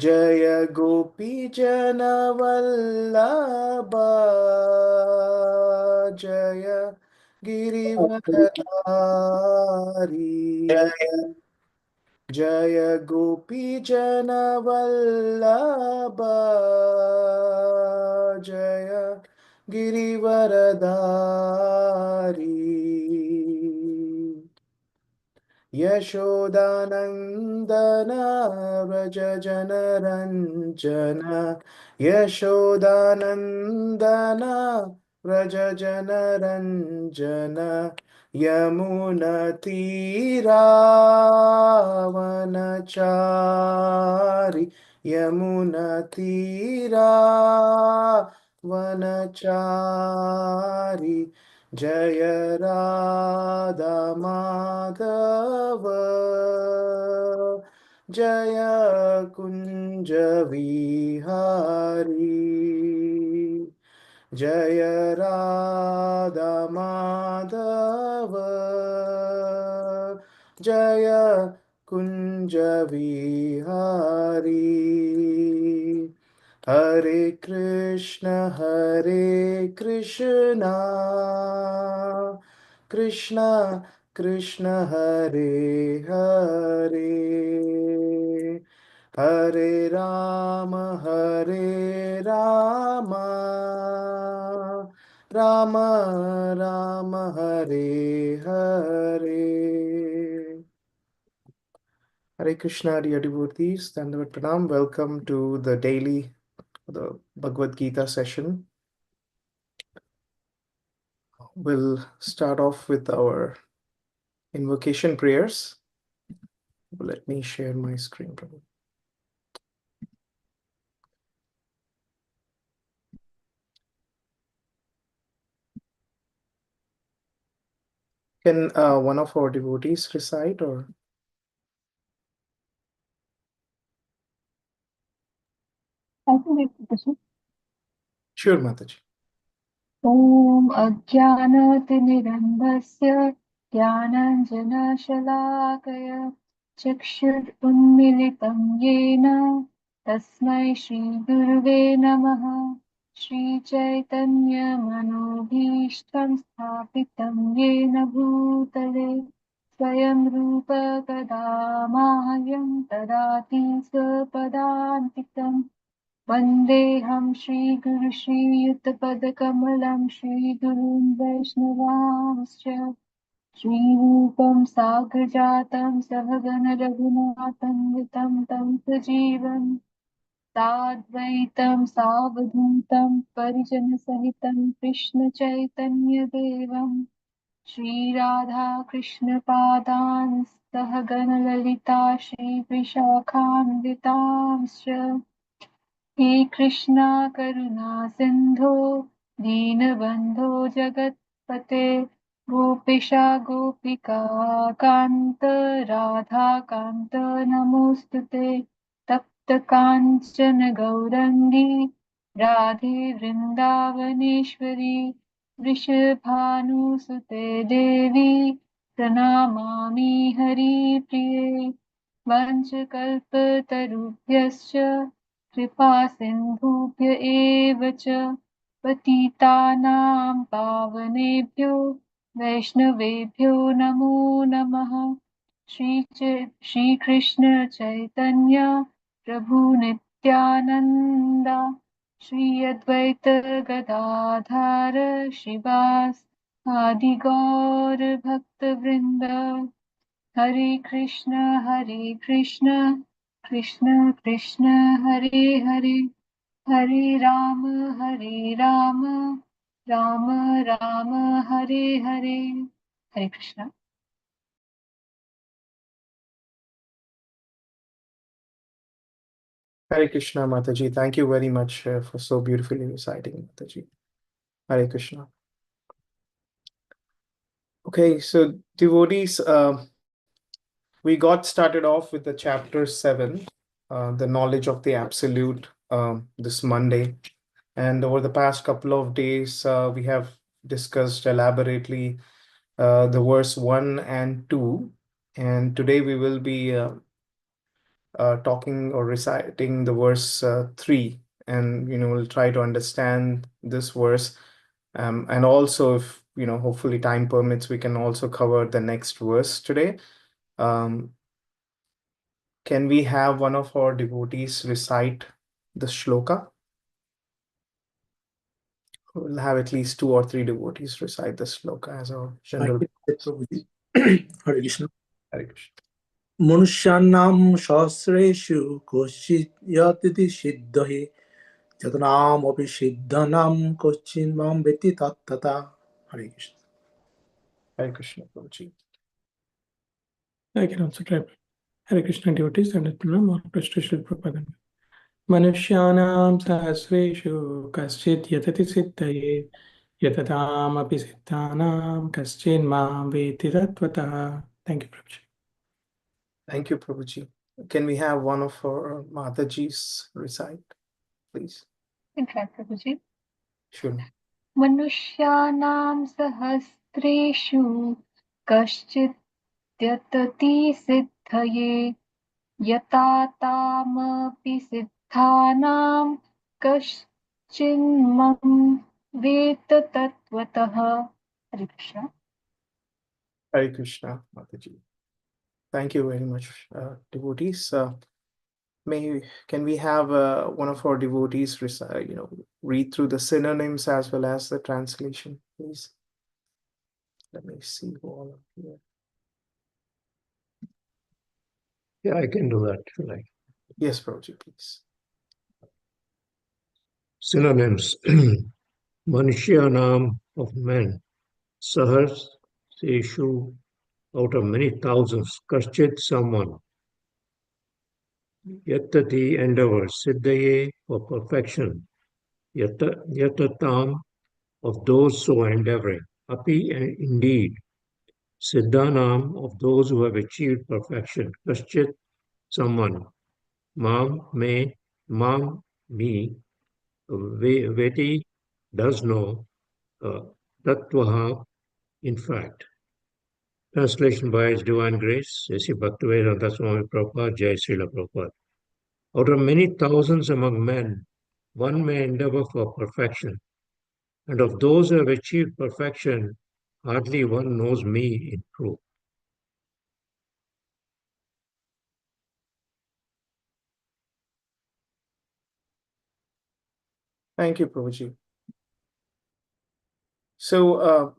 जय गोपी जनवल्लभा जय गिरिवरधारी जय गोपी जनवल्लभा जय गिरिवरधारी यशोदानन्दन व्रज जनरञ्जन यशोदानन्दन व्रज जनरञ्जन यमुनतीरावनचारि यमुनतीरावनचारि जय राधा माधव जय कुञ्ज विहारी जय राधा माधव जय कुञ्ज विहारी हरे Krishna Krishna Krishna Hare Hare Hare Ram Ram Ram Hare Hare. Hare Krishna, dear devotees, Dandavat Pranam. Welcome to the Bhagavad Gita session. We'll start off with our invocation prayers. Let me share my screen. Can one of our devotees recite or? I can read this one. Sure, Mataji. ॐ अज्ञानातिमिरन्धस्य ज्ञानाञ्जनशलाकय चक्षुरुन्मिलितं येन तस्मै श्रीगुरुवे नमः श्रीचैतन्यमनोभीष्टं स्थापितं येन भूतले स्वयं रूप कदा माह्यं ददाति स्वपदान्तिकम् वन्देऽहं श्रीगुरु श्रीयुतपदकमलं श्रीगुरुं वैष्णवांश्च श्रीरूपं साग्रजातं सहगण रघुनाथं वितं तं सजीवं साद्वैतं सावधूतं परिजनसहितं कृष्णचैतन्यदेवं श्रीराधाकृष्णपादान् सहगणललिता श्रीविशाखान्वितांश्च हे कृष्णा करुणा सिन्धो दीनबन्धो जगत्पते गोपिशा गोपिका कान्त राधाकान्त नमोऽस्तु ते तप्त काञ्चन गौरङ्गी राधे वृन्दावनेश्वरी वृषभानुसुते देवी प्रणमामि हरिप्रिये वंशकल्पतरुभ्यश्च कृपा सिन्धुभ्य एव च पतितानां पावनेभ्यो वैष्णवेभ्यो नमो नमः श्रीकृष्ण चैतन्य प्रभु नित्यानन्द श्री अद्वैत गदाधर शिवास आदिगौर भक्तवृन्द हरे Krishna Krishna Krishna Hare Hare Hare Ram Ram Ram Hare Hare Hare Krishna. Hare Krishna, Mataji. Thank you very much for so beautifully reciting, Mataji. Hare Krishna. Okay, so devotees, we got started off with the chapter 7, the knowledge of the absolute, this Monday. And over the past couple of days, we have discussed elaborately the verse 1 and 2. And today we will be talking or reciting the verse 3, and we'll try to understand this verse. And also, if hopefully time permits, we can also cover the next verse today. Um, can we have one of our devotees recite the shloka? We'll have at least 2 or 3 devotees recite the shloka as our I general. can say, Prabhuji. Hare Krishna. Hare Krishna. Manushyanam sahasreshu koshit yatiti siddhahi jatanam api siddhanam kochin mam veti tattata. Hare Krishna. Hare Krishna, Prabhuji. I can also try. Hare Krishna devotees and Pranam Prashta Shri Prabhupada. Manushyanam sahasreshu kaschit yatati siddhaye yatadamapi siddhanam kaschin mam veti tattvataha. Thank you, Prabhuji. Thank you, Prabhuji. Can we have one of our Matajis recite, please? In fact, Prabhuji. Sure. मनुष्याणां सहस्रेषु कश्चित् यतति सिद्धये यता तामपि सिद्धानां कश्चिन्मं वेत्त तत्त्वतः. Hare Krishna. Hare Krishna, Mataji. Thank you very much, devotees. Can we have one of our devotees recite, read through the synonyms as well as the translation, please? Let me see who all are here. Yeah, I can do that, if you like. Yes, Prabhuji, please. Synonyms. Manushyanam of men. Sahas, Seshu, out of many thousands. Kaschit, someone. Yatati, endeavor. Siddhaye, for perfection. Yatatam, of those so endeavoring. Api, indeed. Siddhanam, of those who have achieved perfection. Kaschit, someone. Mam, me. Veti, does know. Tattvaha, in fact. Translation by His Divine Grace, A.C. Bhaktivedanta Swami Prabhupada, Jai Srila Prabhupada. Out of many thousands among men, one may endeavor for perfection, and of those who have achieved perfection, hardly one knows me in truth. Thank you, Prabhuji. So,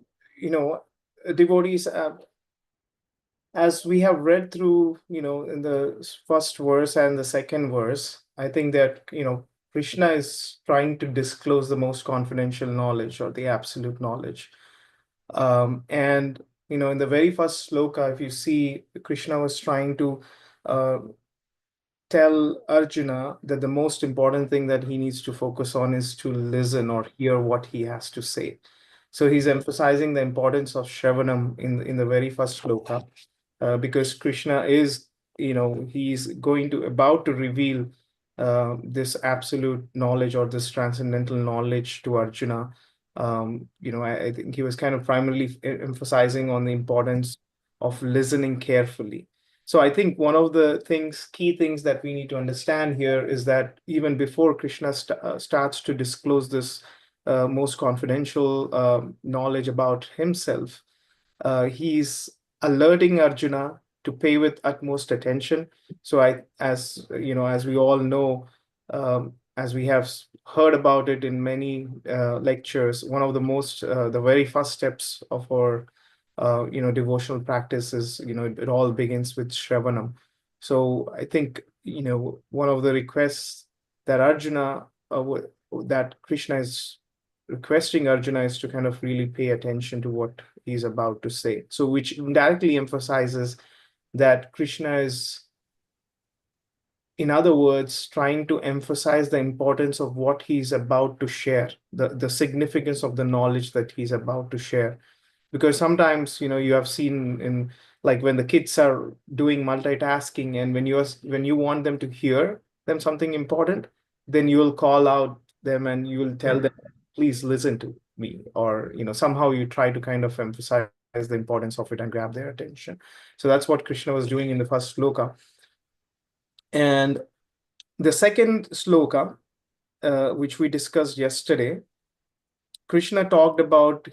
devotees, as we have read through, in the first verse and the second verse, I think that, Krishna is trying to disclose the most confidential knowledge or the absolute knowledge. And, in the very first sloka, if you see, Krishna was trying to tell Arjuna that the most important thing that he needs to focus on is to listen or hear what he has to say. So he's emphasizing the importance of Shravanam in the very first sloka, because Krishna is, he's about to reveal this absolute knowledge or this transcendental knowledge to Arjuna. I think he was kind of primarily emphasizing on the importance of listening carefully. So I think one of the key things that we need to understand here is that even before Krishna starts to disclose this most confidential knowledge about himself, he's alerting Arjuna to pay with utmost attention. So as we all know, as we have heard about it in many lectures, one of the very first steps of our devotional practice is, it all begins with Shravanam. So I think, one of the requests that that Krishna is requesting Arjuna is to kind of really pay attention to what he's about to say. So which indirectly emphasizes that Krishna is, in other words, trying to emphasize the importance of what he's about to share, the significance of the knowledge that he's about to share. Because sometimes, you have seen in, like, when the kids are doing multitasking, and when you want them to hear them something important, then you will call out them and you will tell them, please listen to me, or somehow you try to kind of emphasize the importance of it and grab their attention. So that's what Krishna was doing in the first sloka. And the second sloka, which we discussed yesterday, Krishna talked about,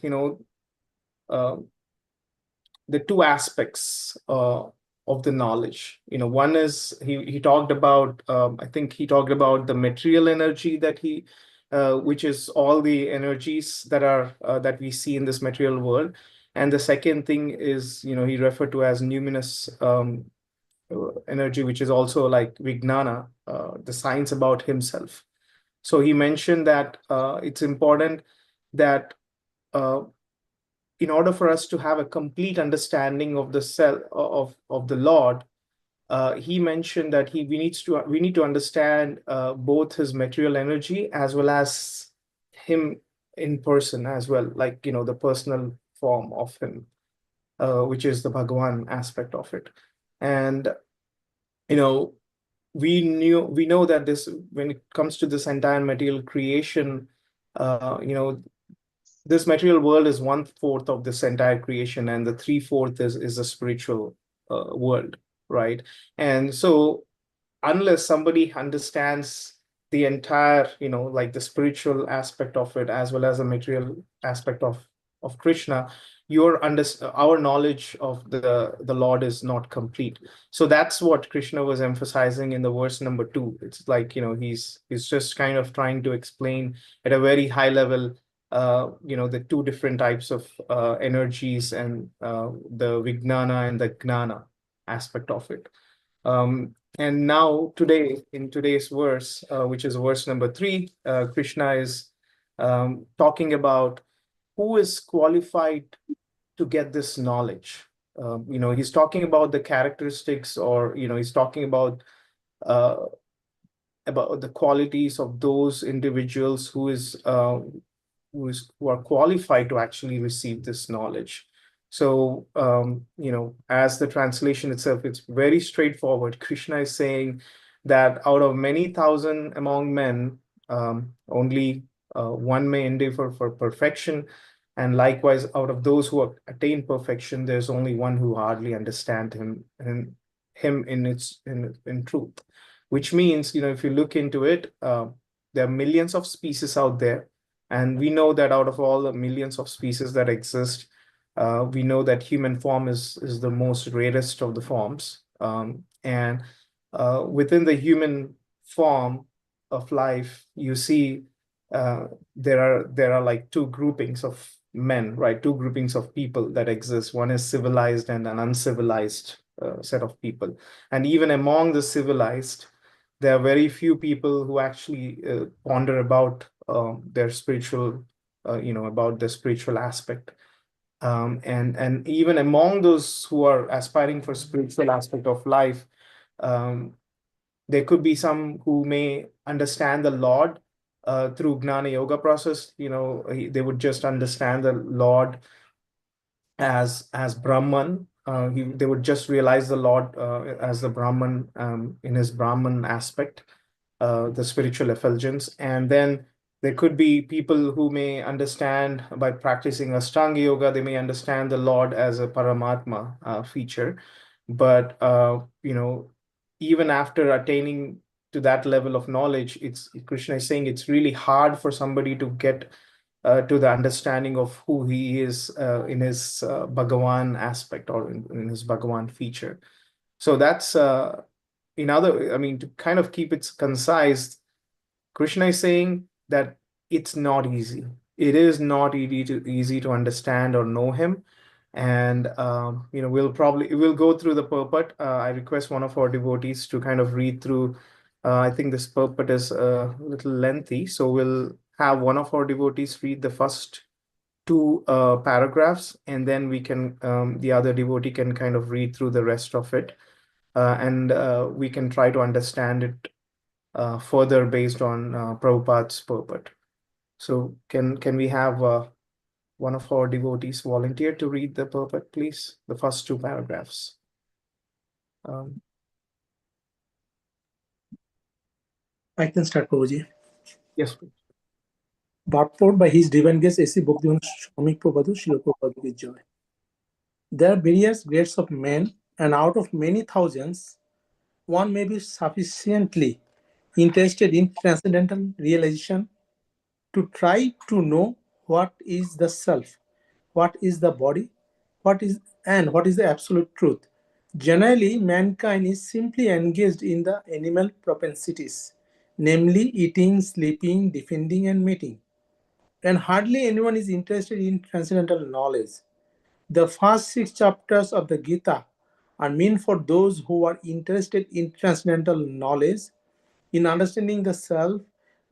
uh, the two aspects of the knowledge. One is he talked about, I think he talked about the material energy that which is all the energies that are that we see in this material world. And the second thing is, he referred to as numinous energy, which is also like Vijnana, the science about himself. So he mentioned that it's important that in order for us to have a complete understanding of the self of the Lord, he mentioned that we need to understand both his material energy as well as him in person as well, like the personal form of him, which is the Bhagavan aspect of it. And we know that this, when it comes to this entire material creation, this material world is 1/4 of this entire creation, and the 3/4 is a spiritual world, right? And so unless somebody understands the entire, like the spiritual aspect of it as well as the material aspect of Krishna, our knowledge of the Lord is not complete. So that's what Krishna was emphasizing in the verse number 2. It's like, he's just kind of trying to explain at a very high level, the two different types of energies and the Vijnana and the Gnana aspect of it. And now today, in today's verse, which is verse number 3, Krishna is talking about who is qualified to get this knowledge. He's talking about the characteristics, or he's talking about the qualities of those individuals who are qualified to actually receive this knowledge. So, as the translation itself, it's very straightforward. Krishna is saying that out of many thousand among men, only one may endeavor for perfection. And likewise, out of those who have attained perfection, there's only one who hardly understand him in truth. Which means, if you look into it, there are millions of species out there. And we know that out of all the millions of species that exist, we know that human form is the most rarest of the forms. And within the human form of life, you see there are like two groupings of men, right? Two groupings of people that exist. One is civilized and an uncivilized set of people. And even among the civilized, there are very few people who actually ponder about their spiritual, about the spiritual aspect. And even among those who are aspiring for spiritual aspect of life, there could be some who may understand the Lord through Gnana Yoga process. They would just understand the Lord as Brahman. They would just realize the Lord as the Brahman, in his Brahman aspect, the spiritual effulgence. And then there could be people who may understand by practicing Ashtanga Yoga, they may understand the Lord as a Paramatma feature. But even after attaining to that level of knowledge, Krishna is saying it's really hard for somebody to get to the understanding of who he is in his Bhagavan aspect, or in his Bhagavan feature. So that's to kind of keep it concise, Krishna is saying that it's not easy. It is not easy to understand or know him. And we'll go through the purport. I request one of our devotees to kind of read through. I think this purport is a little lengthy, so we'll have one of our devotees read the first two paragraphs, and then the other devotee can kind of read through the rest of it, and we can try to understand it further based on Prabhupada's purport. So can we have one of our devotees volunteer to read the purport, please? The first two paragraphs. I can start, Prabhuji. Yes, please. Brought forth by His Divine Grace, A.C. Bhaktivinoda Swami Prabhupada, Srila Prabhupada ki Jai. There are various grades of men, and out of many thousands, one may be sufficiently interested in transcendental realization to try to know what is the self, what is the body, what is the absolute truth. Generally, mankind is simply engaged in the animal propensities, namely eating, sleeping, defending, and mating. And hardly anyone is interested in transcendental knowledge. The first 6 chapters of the Gita are meant for those who are interested in transcendental knowledge, in understanding the self,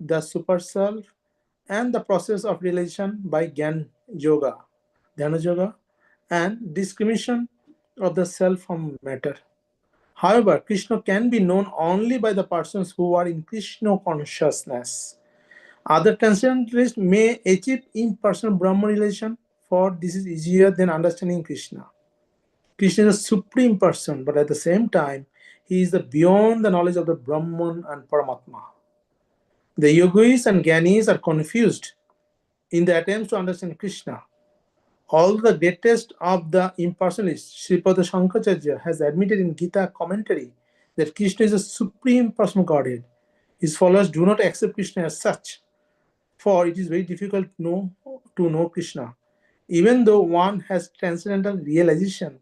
the super self, and the process of realization by Gyan Yoga, Dhyana Yoga, and discrimination of the self from matter. However, Krishna can be known only by the persons who are in Krishna consciousness. Other transcendentalists may achieve impersonal Brahma realization, for this is easier than understanding Krishna. Krishna is a supreme person, but at the same time, he is beyond the knowledge of the Brahman and Paramatma. The yogis and gyanis are confused in the attempts to understand Krishna. All the greatest of the impersonalists, Sripada Shankaracharya, has admitted in Gita commentary that Krishna is a supreme personal Godhead. His followers do not accept Krishna as such, for it is very difficult to know Krishna, even though one has transcendental realization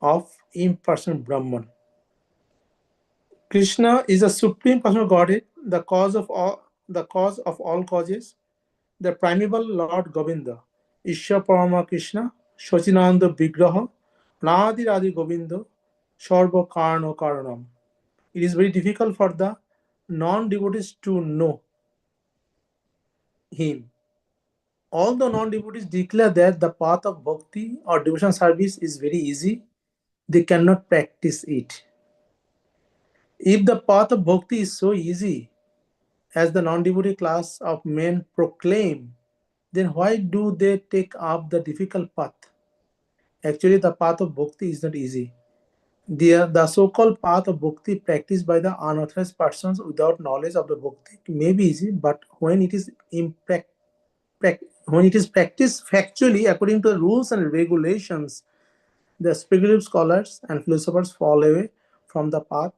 of impersonal Brahman. Krishna is a supreme personal Godhead, the cause of all causes, the primeval Lord Govinda, Ishya Parama Krishna, Shachinanda Vigraha, Nadi Radi Govinda, Sarva Karno Karanam. It is very difficult for the non-devotees to know him. Although non-devotees declare that the path of bhakti or devotion service is very easy, they cannot practice it. If the path of bhakti is so easy, as the non-devotee class of men proclaim, then why do they take up the difficult path? Actually, the path of bhakti is not easy. The so-called path of bhakti practiced by the unauthorized persons without knowledge of the bhakti may be easy, but when it is practiced factually according to the rules and regulations, the speculative scholars and philosophers fall away from the path.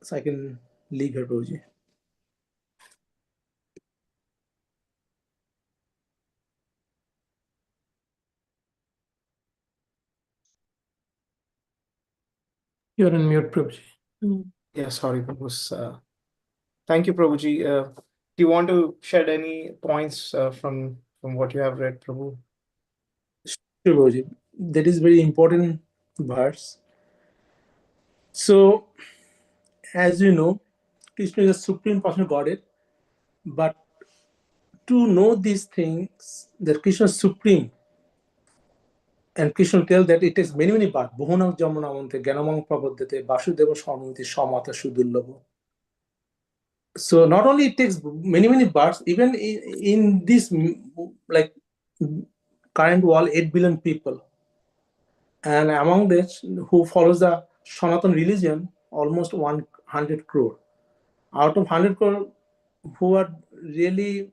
So I can leave here, Prabhuji. You're on mute, Prabhuji. Yeah, sorry, Prabhu. Thank you, Prabhuji. Do you want to shed any points from what you have read, Prabhu? Sure, Prabhuji. That is very important verse. So, as you know, Krishna is a supreme personal Godhead, but to know these things, that Krishna is supreme, and Krishna tells that it takes many births. Bhuvanam Jamunamante, Ganamang Prabodhate, Vasudeva Shamiti, Shamata Shudullabhu. So not only it takes many births, even in this like current world, 8 billion people, and among this who follows the Sanatan religion, almost 100 crore. Out of 100 crore who are really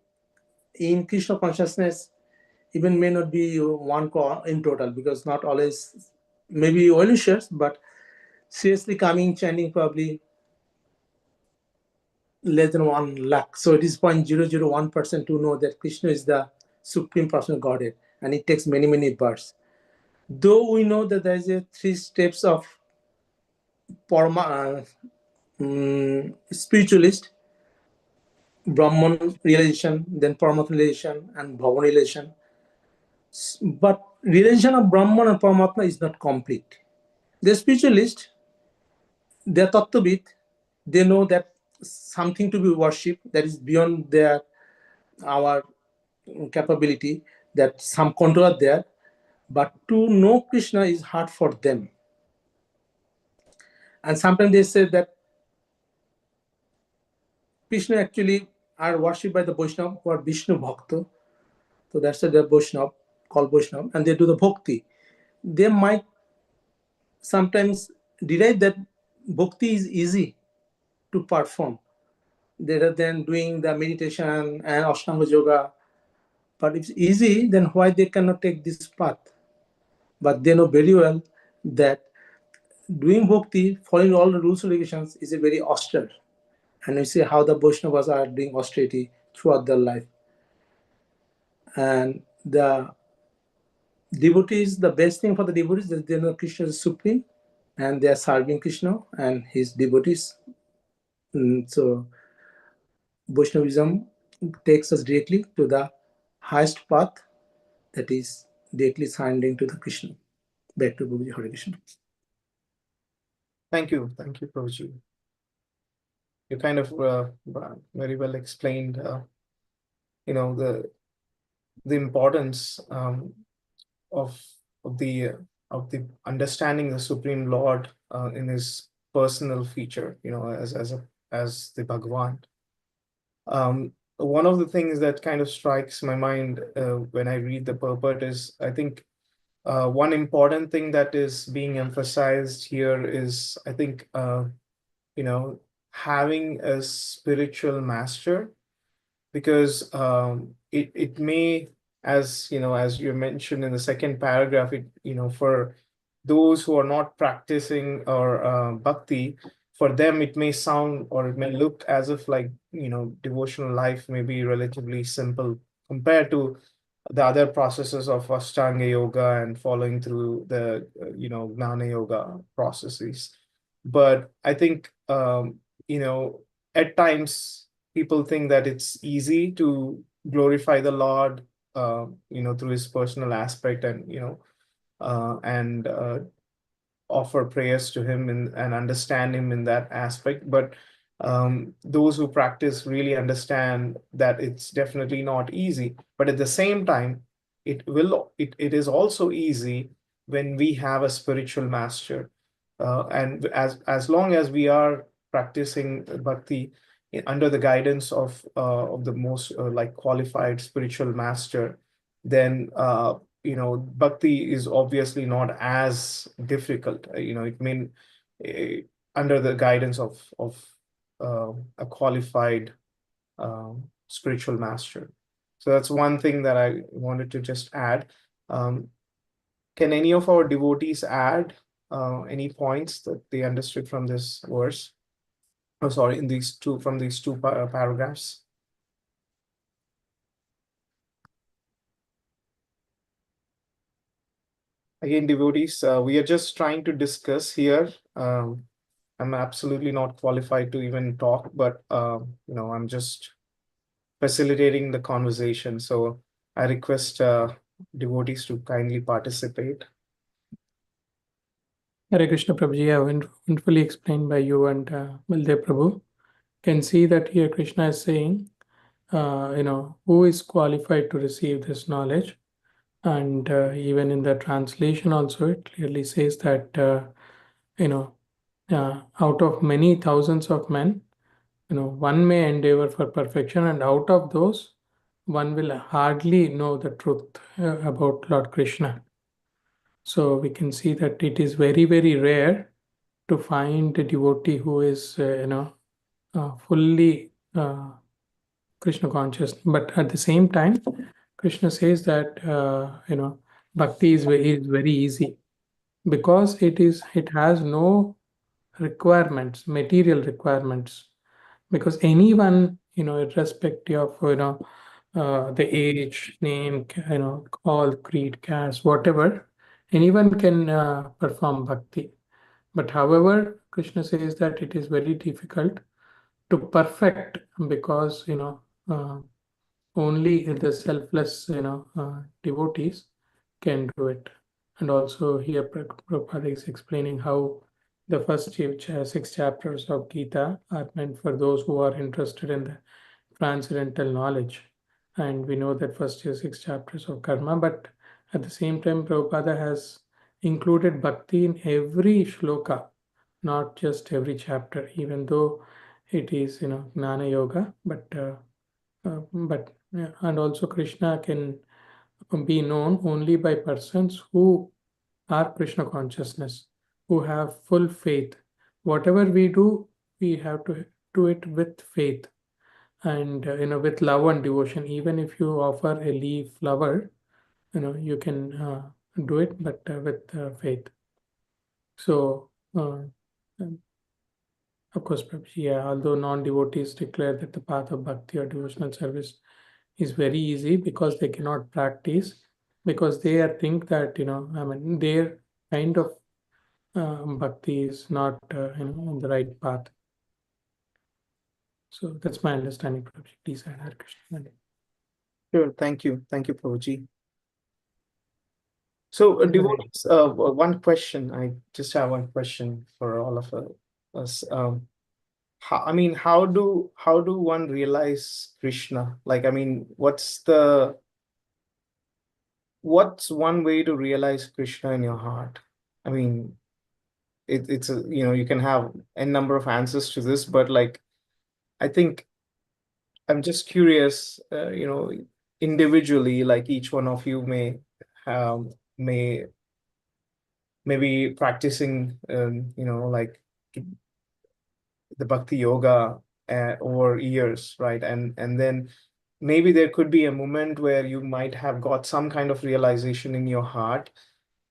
in Krishna consciousness, even may not be 1 crore in total, because not always, maybe well shares, but seriously coming chanting probably less than 1 lakh. So it is 0.001% to know that Krishna is the supreme personal Godhead, and it takes many births. Though we know that there is 3 steps of spiritualist: Brahman realization, then Paramatma realization, and Bhavan realization. But realization of Brahman and Paramatma is not complete. The spiritualist, they are Tattvavit, they know that something to be worshipped that is beyond our capability, that some control are there, but to know Krishna is hard for them. And sometimes they say that Krishna actually are worshipped by the Vaishnava who are Vishnu Bhakta. So that's why they're Vaishnava, called Vaishnava, and they do the bhakti. They might sometimes derive that bhakti is easy to perform rather than doing the meditation and Ashtanga Yoga. But if it's easy, then why they cannot take this path? but they know very well that doing bhakti, following all the rules and regulations, is a very austere. And we see how the Vaishnavas are doing austerity throughout their life. And the devotees, the best thing for the devotees is they know Krishna is supreme, and they are serving Krishna and his devotees. So Vaishnavism takes us directly to the highest path, that is directly surrendering to the Krishna. Back to Guruji. Hare Krishna. Thank you, Prabhuji. You kind of very well explained, the importance of the understanding the Supreme Lord in his personal feature, as the Bhagavan. One of the things that kind of strikes my mind when I read the purport is, I think, one important thing that is being emphasized here is, I think, having a spiritual master, because it may, as you mentioned in the second paragraph, for those who are not practicing or bhakti, for them it may sound, or it may look as if, like, devotional life may be relatively simple compared to the other processes of Ashtanga yoga and following through the Gnana yoga processes. But I think at times people think that it's easy to glorify the Lord through his personal aspect, and offer prayers to him and understand him in that aspect. But those who practice really understand that it's definitely not easy. But at the same time, it is also easy when we have a spiritual master. And as long as we are practicing bhakti under the guidance of the most qualified spiritual master, then bhakti is obviously not as difficult. It mean under the guidance of a qualified spiritual master. So that's one thing that I wanted to just add. Can any of our devotees add any points that they understood from this verse? Oh, sorry, from these two paragraphs. Again, devotees, we are just trying to discuss here. I'm absolutely not qualified to even talk, but I'm just facilitating the conversation. So I request devotees to kindly participate. Hare Krishna Prabhuji, wonderfully explained by you and Baldev Prabhu. Can see that here Krishna is saying, who is qualified to receive this knowledge. And even in the translation also, it clearly says that, out of many thousands of men, one may endeavor for perfection, and out of those, one will hardly know the truth about Lord Krishna. So we can see that it is very, very rare to find a devotee who is, fully Krishna conscious. But at the same time, Krishna says that, bhakti is very easy, because it has no requirements, material requirements, because anyone, irrespective of the age, name, all creed, caste, whatever, anyone can perform bhakti. But however, Krishna says that it is very difficult to perfect, because only the selfless devotees can do it. And also here Prabhupada is explaining how the first 6 chapters of Gita are meant for those who are interested in the transcendental knowledge. And we know that first 6 chapters of karma, but at the same time Prabhupada has included bhakti in every shloka, not just every chapter, even though it is Gnana Yoga, but and also Krishna can be known only by persons who are Krishna consciousness, who have full faith. Whatever we do, we have to do it with faith, and with love and devotion. Even if you offer a leaf flower, you can do it, but with faith. So, of course, Prabhuji, yeah, although non-devotees declare that the path of bhakti or devotional service is very easy because they cannot practice, because they think that, their kind of bhakti is not, on the right path. So that's my understanding, Prabhuji. Please add Hare Krishna. Sure. Thank you. Thank you, Prabhuji. So, devotees, one question. I just have one question for all of us. How do one realize Krishna? Like, what's one way to realize Krishna in your heart? I mean, it's a, you can have a number of answers to this, but like, I think I'm just curious, individually, like each one of you um, may be practicing, like the bhakti yoga over years, right? And then maybe there could be a moment where you might have got some kind of realization in your heart.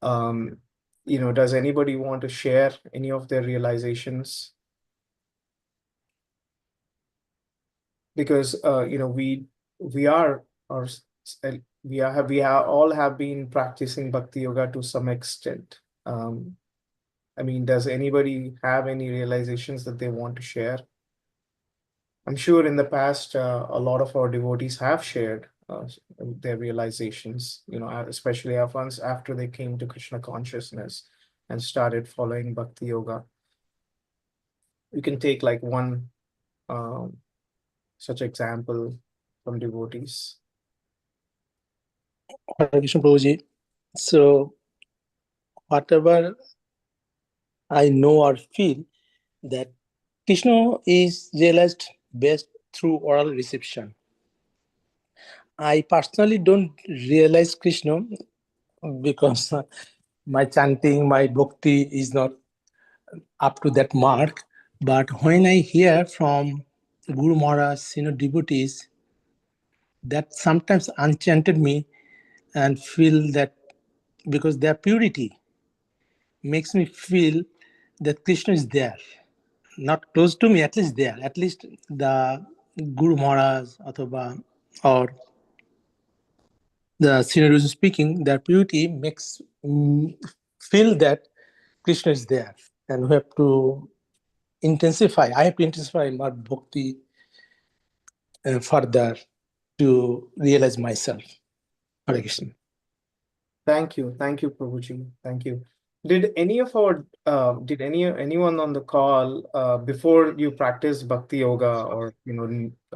Does anybody want to share any of their realizations? Because we are or we are all have been practicing bhakti yoga to some extent. Does anybody have any realizations that they want to share? I'm sure in the past, a lot of our devotees have shared their realizations, especially once after they came to Krishna consciousness and started following bhakti yoga. You can take like one such example from devotees. Hare Krishna Prabhuji. So whatever I know or feel, that Krishna is realized best through oral reception. I personally don't realize Krishna because my chanting, my bhakti is not up to that mark. But when I hear from Guru Maharaj, devotees, that sometimes enchanted me and feel that because their purity makes me feel that Krishna is there. Not close to me, at least there. At least the Guru Maharaj or the senior who's speaking, their purity makes feel that Krishna is there. And we have to intensify. I have to intensify my bhakti further to realize myself. Hare Krishna. Thank you, Prabhuji. Thank you. Did anyone on the call before you practice bhakti yoga or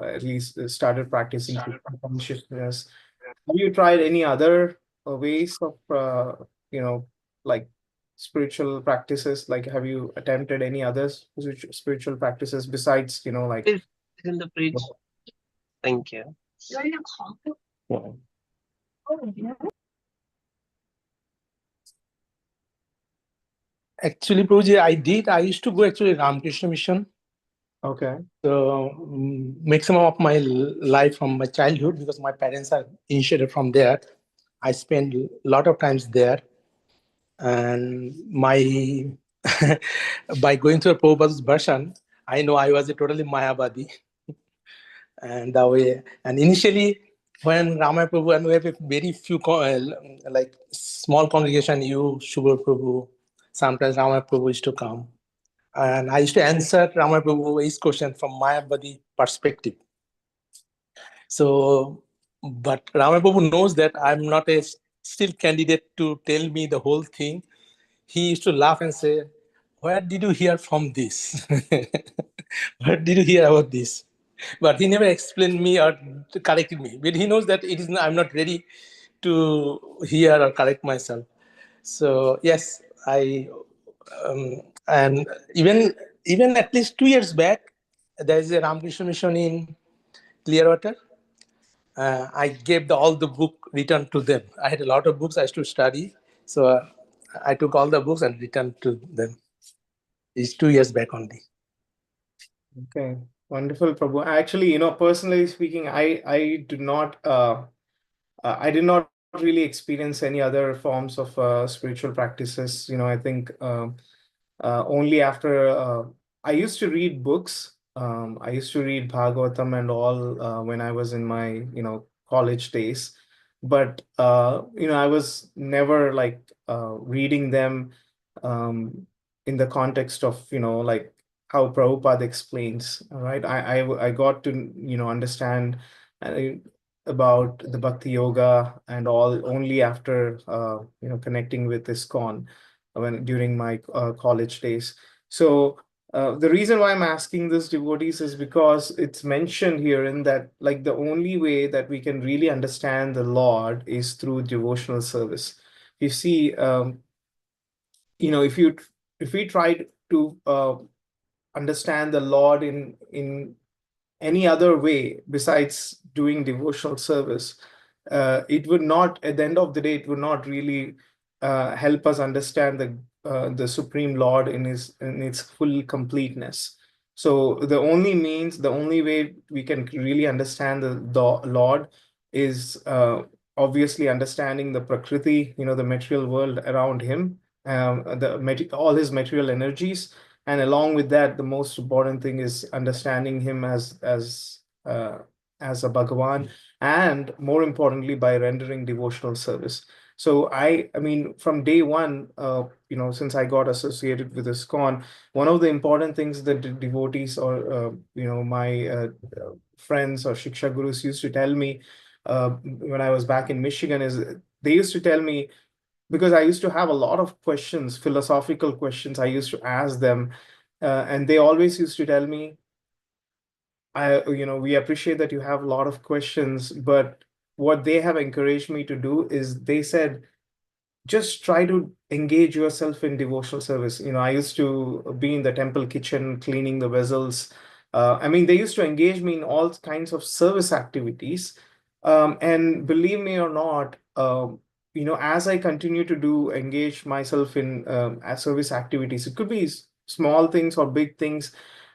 at least started practicing consciousness? Have you tried any other ways of like spiritual practices? Like, have you attempted any other spiritual practices besides like? It's in the fridge. Thank you. Yeah. Actually, Prabhuji, I used to go actually Ramakrishna Mission. Okay. So maximum of my life from my childhood, because my parents are initiated from there, I spent a lot of times there. And my by going through Prabhupada's version, I know I was a totally Mayavadi. And initially, when Ramaya Prabhu, and we have a very few like small congregation, you, Sugar Prabhu, sometimes Ramaya Prabhu used to come. And I used to answer Ramaya Prabhu's question from Mayavadi perspective. So, but Ramaya Prabhu knows that I'm not a still candidate to tell me the whole thing. He used to laugh and say, "Where did you hear from this? Where did you hear about this?" But he never explained me or corrected me. But he knows that I'm not ready to hear or correct myself. So yes, and even at least 2 years back, there is a Ramakrishna mission in Clearwater. I gave all the book returned to them. I had a lot of books I used to study, so I took all the books and returned to them. It's 2 years back only. Okay, wonderful, Prabhu. Actually, personally speaking, I did not really experience any other forms of spiritual practices. I think only after I used to read books. I used to read Bhagavatam and all when I was in my college days, but I was never like reading them um, in the context of like how Prabhupada explains. All right, I got to understand uh, about the Bhakti Yoga and all only after connecting with ISKCON when during my college days. So the reason why I'm asking this, devotees, is because it's mentioned here in that like the only way that we can really understand the Lord is through devotional service. You see, if we try to understand the Lord in any other way besides doing devotional service, it would not, at the end of the day, it would not really help us understand the Supreme Lord in its full completeness. So the only way we can really understand the Lord is obviously understanding the Prakriti, the material world around him, all his material energies, and along with that, the most important thing is understanding him as a Bhagavan, and more importantly, by rendering devotional service. So I mean, from day one, since I got associated with ISKCON, one of the important things that the devotees or my friends or Shiksha gurus used to tell me when I was back in Michigan is they used to tell me, because I used to have a lot of questions, philosophical questions I used to ask them, and they always used to tell me, we appreciate that you have a lot of questions, but what they have encouraged me to do is they said, just try to engage yourself in devotional service. I used to be in the temple kitchen cleaning the vessels. I mean, they used to engage me in all kinds of service activities. And believe me or not, as I continue to do engage myself in service activities, it could be small things or big things,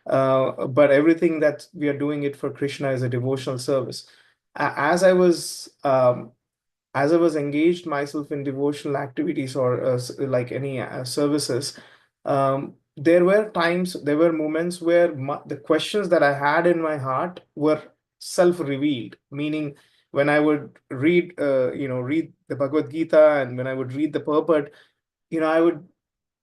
but everything that we are doing it for Krishna is a devotional service. As I was engaged myself in devotional activities or like any services, there were moments where the questions that I had in my heart were self-revealed. Meaning, when I would read the Bhagavad Gita, and when I would read the purport, I would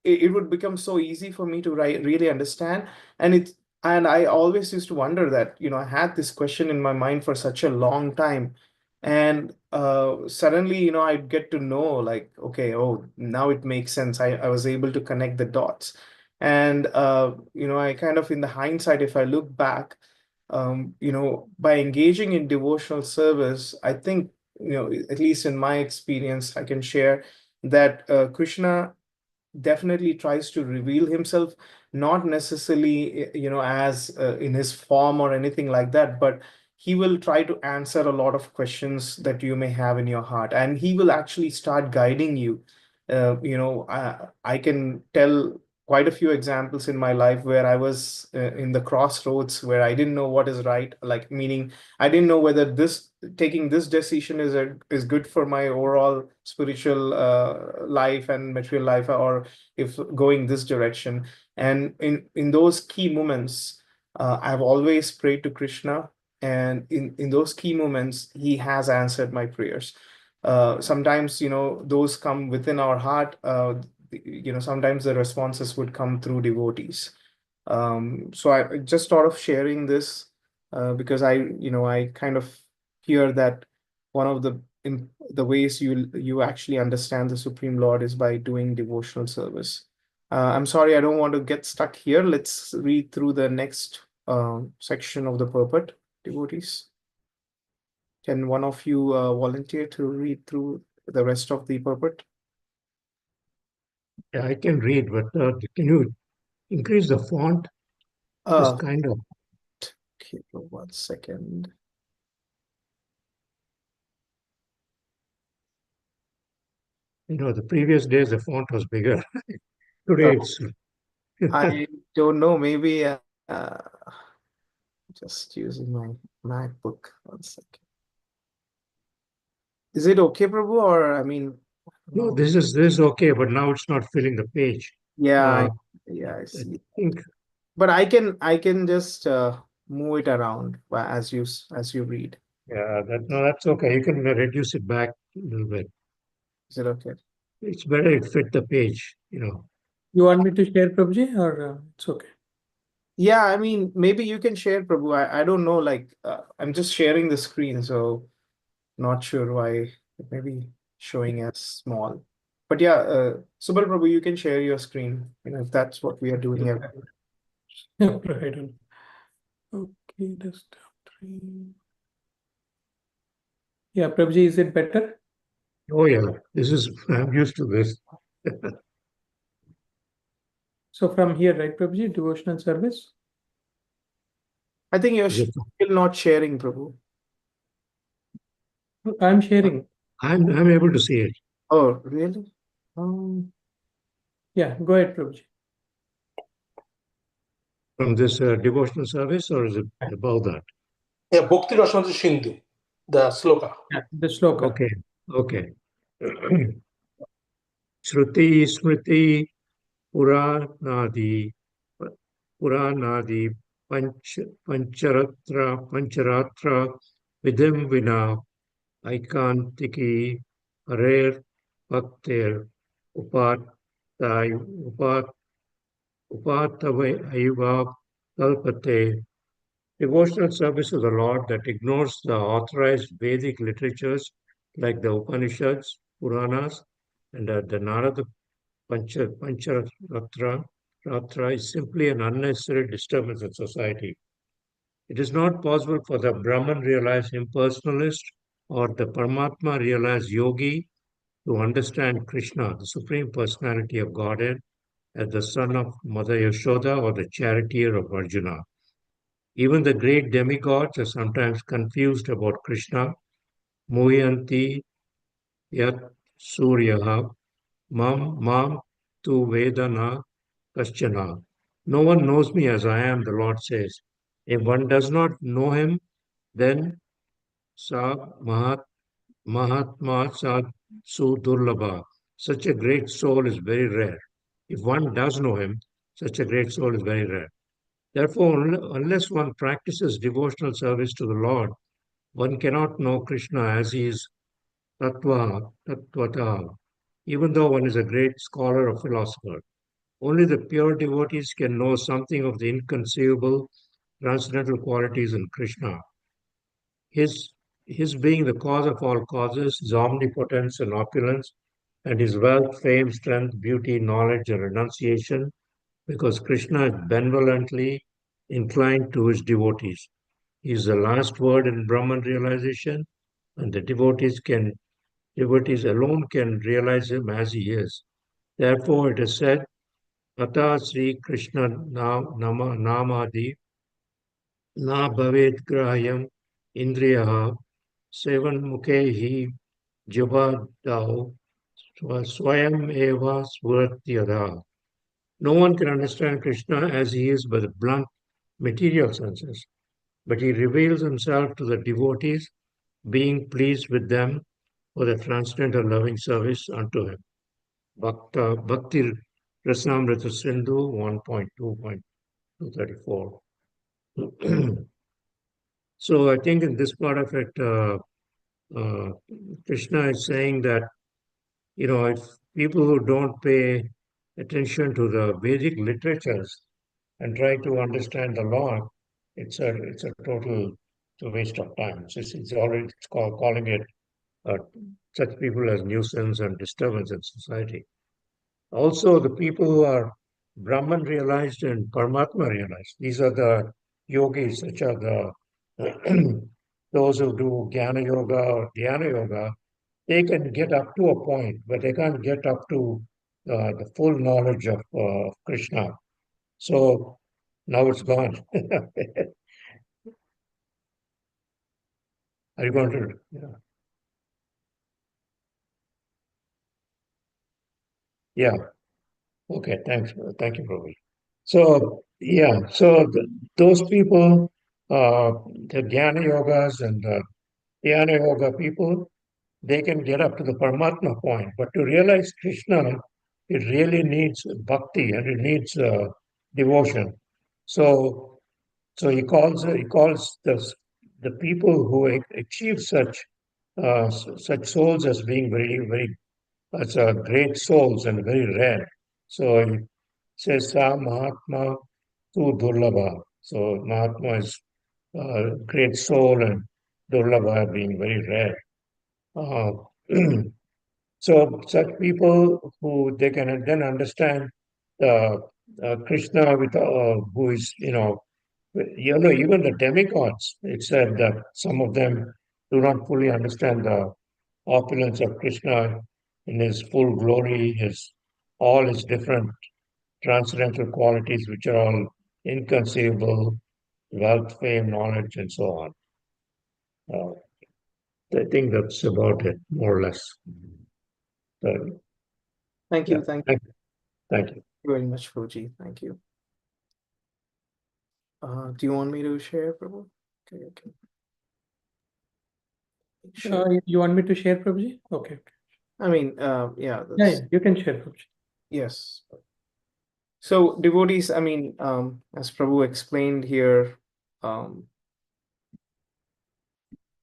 it would become so easy for me to really understand. And I always used to wonder that I had this question in my mind for such a long time, and suddenly I'd get to know, like, okay, oh, now it makes sense. I was able to connect the dots. And I kind of, in the hindsight, if I look back, by engaging in devotional service, I think, at least in my experience, I can share that Krishna definitely tries to reveal himself, not necessarily as in his form or anything like that, but he will try to answer a lot of questions that you may have in your heart, and he will actually start guiding you. I can tell quite a few examples in my life where I was in the crossroads, where I didn't know what is right, like, meaning I didn't know whether this taking this decision is good for my overall spiritual life and material life, or if going this direction. And in those key moments, I've always prayed to Krishna, and in those key moments, he has answered my prayers. Sometimes those come within our heart. Sometimes the responses would come through devotees. So I just thought of sharing this because I kind of hear that one of the ways you actually understand the Supreme Lord is by doing devotional service. I'm sorry, I don't want to get stuck here. Let's read through the next section of the purport, devotees. Can one of you volunteer to read through the rest of the purport? Yeah, I can read, but can you increase the font? Just kind of. Okay, 1 second. The previous days the font was bigger. Today it's. I don't know, maybe just using my MacBook. 1 second. Is it okay, Prabhu? Or I mean, No, this is okay, but now it's not filling the page. yeah, Uh, yeah, I I see. think, But I can just move it around as you read. yeah, that's okay. You can reduce it back a little bit. Is it okay? It's better it fit the page, You want me to share, Prabhuji, or it's okay? Yeah, I mean, maybe you can share, Prabhu. I don't know, like I'm just sharing the screen, so not sure why it may be showing as small. But yeah, Subal Prabhu, you can share your screen, if that's what we are doing here. Right. I don't. Okay, desktop 3. Yeah, Prabhuji, is it better? Oh yeah, I'm used to this. So from here, right, Prabhuji, devotional service? I think you're Is it- still not sharing, Prabhu. I'm sharing. I'm able to see it. Oh, really? Um, Yeah, go ahead, Prabhuji. From this devotional service, or is it above that? Yeah, Bhakti Rasamrita Sindhu, the sloka. Yeah, the sloka. Okay, okay. Shruti Smriti Puranadi Puranadi Pancharatra Vidhim Vina Aikantiki Harer Bhaktir Upatai Upatavaiva Kalpate. Devotional service to the Lord that ignores the authorized Vedic literatures like the Upanishads, Puranas, and the Narada Pancharatra Ratra is simply an unnecessary disturbance in society. It is not possible for the Brahman realized impersonalist or the Paramatma realized yogi to understand Krishna, the Supreme Personality of Godhead, as the son of Mother Yashoda or the charioteer of Arjuna. Even the great demigods are sometimes confused about Krishna. Muhyanti yat suryaha mam tu vedana kaschana. No one knows me as I am, the Lord says. If one does not know him, then sa mahatma sa su durlabha. Such a great soul is very rare. If one does know him, such a great soul is very rare. Therefore, unless one practices devotional service to the Lord, one cannot know Krishna as he is tattvata, even though one is a great scholar or philosopher. Only the pure devotees can know something of the inconceivable transcendental qualities in Krishna. His, his being the cause of all causes, his omnipotence and opulence, and his wealth, fame, strength, beauty, knowledge, and renunciation, because Krishna is benevolently inclined to his devotees. He is the last word in Brahman realization, and the devotees alone can realize him as he is. Therefore, it is said, Ata Sri Krishna Namadi Na Bhavet Grahayam Indriyaha Sevan Mukhe Jabadao Swayam Eva Suratyada. No one can understand Krishna as he is by the blunt material senses, but he reveals himself to the devotees, being pleased with them for the transcendental loving service unto him. Bhakti Rasamrita Sindhu 1.2.234. So I think in this part of it, uh, Krishna is saying that, if people who don't pay attention to the Vedic literatures and try to understand the law, it's a total it's a waste of time. It's calling it uh, such people as nuisance and disturbance in society. Also, the people who are Brahman realized and Paramatma realized, these are the yogis, such are the those who do Jnana Yoga or Dhyana Yoga. They can get up to a point, but they can't get up to the full knowledge of Krishna. So now it's gone. Are you going to? Yeah. Yeah. Okay. Thanks. Thank you, Prabhu. So yeah. So those people, the Jnana Yogas and the Dhyana Yoga people, they can get up to the Paramatma point. But to realize Krishna, it really needs bhakti and it needs devotion. So, so he calls the people who achieve such souls as being very as great souls and very rare. So he says Sa Mahatma tu Durlabha. So Mahatma is great soul and Durlabha being very rare. Uh, so such people who they can then understand uh, Krishna with who is even the demigods. It said that some of them do not fully understand the opulence of Krishna in his full glory, his all his different transcendental qualities, which are all inconceivable, wealth, fame, knowledge, and so on. Uh, I think that's about it, more or less. Thank Yeah, you. Thank you thank you. very much, Prabhuji. Thank you. Do you want me to share, Prabhu? Okay. You want me to share, Prabhuji? Okay. I mean, yeah, that's You can share, Prabhuji. yes. So devotees, I mean, as Prabhu explained here,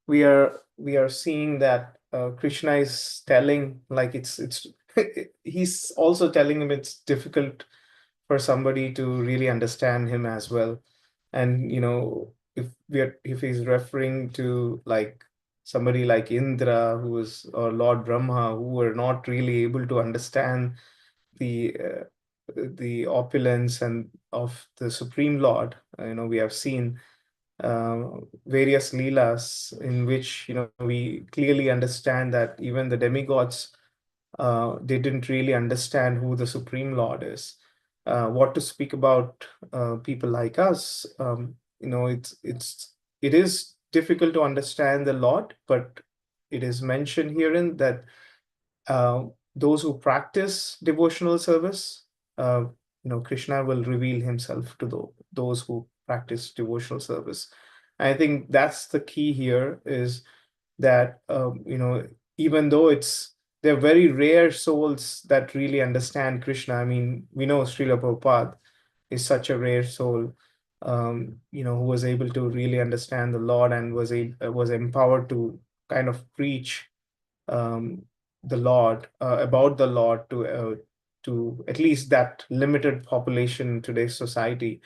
we are seeing that Krishna is telling, like it's he's also telling him it's difficult for somebody to really understand him as well. And if he's referring to like somebody like Indra, who was, or Lord Brahma, who were not really able to understand the opulence and of the Supreme Lord, we have seen various leelas in which we clearly understand that even the demigods, they didn't really understand who the Supreme Lord is. What to speak about people like us? It is difficult to understand the Lord, but it is mentioned herein that uh, those who practice devotional service, Krishna will reveal himself to those who practice devotional service. I think that's the key here, is that even though they're very rare souls that really understand Krishna. I mean, we know Srila Prabhupada is such a rare soul, who was able to really understand the Lord and was empowered to kind of preach um, the Lord, about the Lord, to at least that limited population in today's society.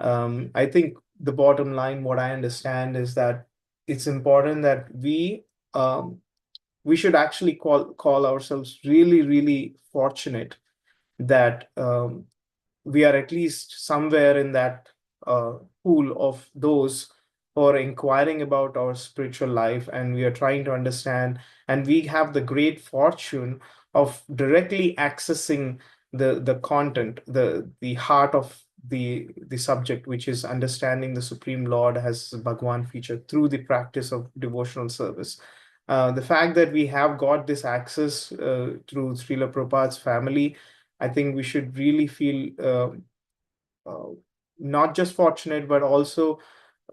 I think the bottom line, what I understand, is that it's important that we should actually call ourselves really, really fortunate that we are at least somewhere in that uh, pool of those who are inquiring about our spiritual life, and we are trying to understand, and we have the great fortune of directly accessing the content, the heart of the subject, which is understanding the Supreme Lord as Bhagwan feature through the practice of devotional service. The fact that we have got this access through Srila Prabhupada's family, I think we should really feel uh, not just fortunate, but also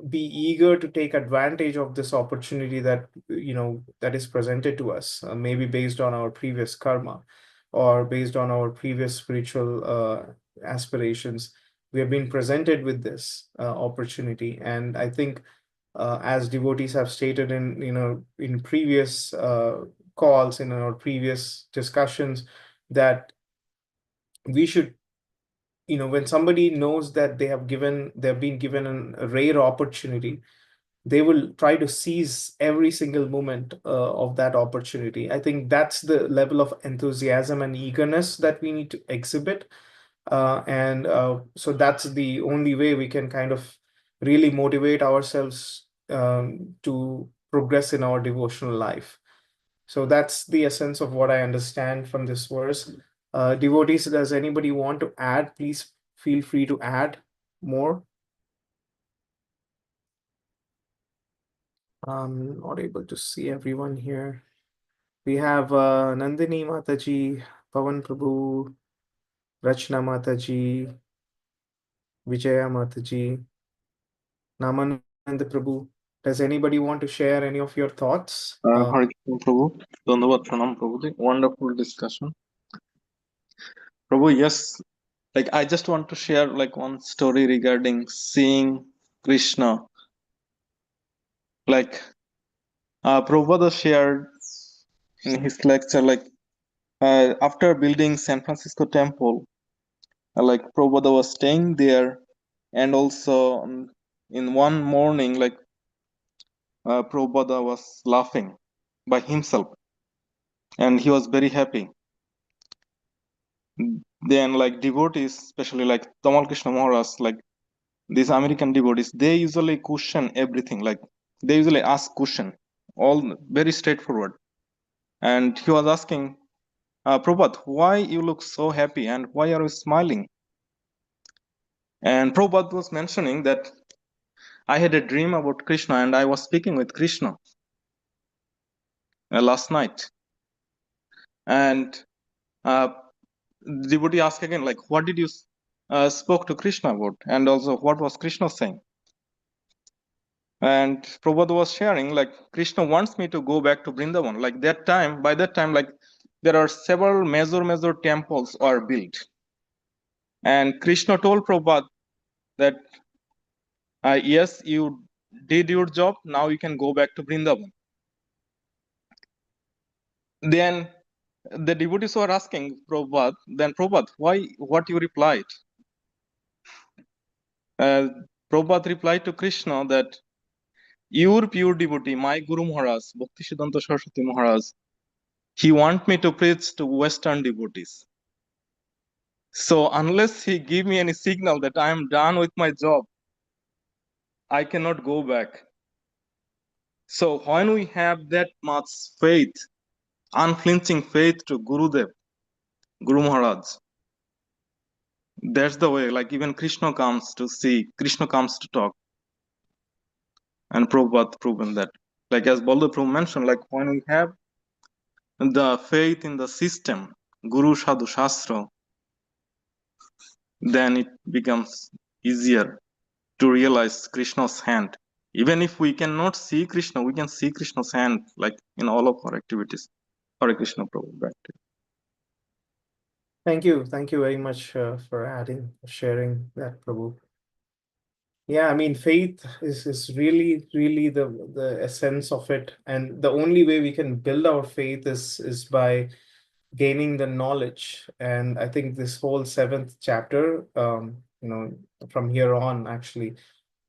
be eager to take advantage of this opportunity that is presented to us, maybe based on our previous karma or based on our previous spiritual aspirations. We have been presented with this opportunity, and I think, as devotees have stated in previous calls, in our previous discussions, that we should, when somebody knows that they've been given a rare opportunity, they will try to seize every single moment of that opportunity. I think that's the level of enthusiasm and eagerness that we need to exhibit. And so that's the only way we can kind of really motivate ourselves to progress in our devotional life. So that's the essence of what I understand from this verse. Devotees, does anybody want to add? Please feel free to add more. I'm not able to see everyone here. We have Nandini Mataji, Pavan Prabhu, Rachna Mataji, Vijaya Mataji, Namanand Prabhu. Does anybody want to share any of your thoughts? Hare Krishna, Prabhu. Dhanyavad Pranam, Prabhuji. Wonderful discussion. Prabhu, yes, like I just want to share like one story regarding seeing Krishna. Like Prabhupada shared in his lecture, like after building San Francisco Temple, like Prabhupada was staying there, and also in one morning, like Prabhupada was laughing by himself, and he was very happy. Then, like devotees, especially like Tamal Krishna Maharaj, like these American devotees, they usually question everything. Like they usually ask question, all very straightforward. And he was asking, Prabhupada, why you look so happy and why are you smiling? And Prabhupada was mentioning that I had a dream about Krishna and I was speaking with Krishna last night. And the devotee asked again, like, what did you spoke to Krishna about? And also, what was Krishna saying? And Prabhupada was sharing, like, Krishna wants me to go back to Vrindavan. Like that time, by that time, like, there are several major temples are built. And Krishna told Prabhupada that, yes, you did your job, now you can go back to Vrindavan. Then the devotees were asking Prabhupada, then Prabhupada, what you replied? Prabhupada replied to Krishna that your pure devotee, my Guru Maharaj, Bhaktisiddhanta Saraswati Maharaj, he want me to preach to Western devotees. So unless he give me any signal that I am done with my job, I cannot go back. So when we have that much faith, unflinching faith to Gurudev, Guru Maharaj, that's the way, like even Krishna comes to see, Krishna comes to talk. And Prabhupada proven that. Like as Baldev Prabhu mentioned, like when we have the faith in the system, Guru Sadhu Shastra, then it becomes easier to realize Krishna's hand. Even if we cannot see Krishna, we can see Krishna's hand like in all of our activities. Hare Krishna, Prabhu. Back to you. Thank you very much for sharing that, Prabhu. Yeah, I mean, faith is really the essence of it, and the only way we can build our faith is by gaining the knowledge. And I think this whole seventh chapter, from here on, actually,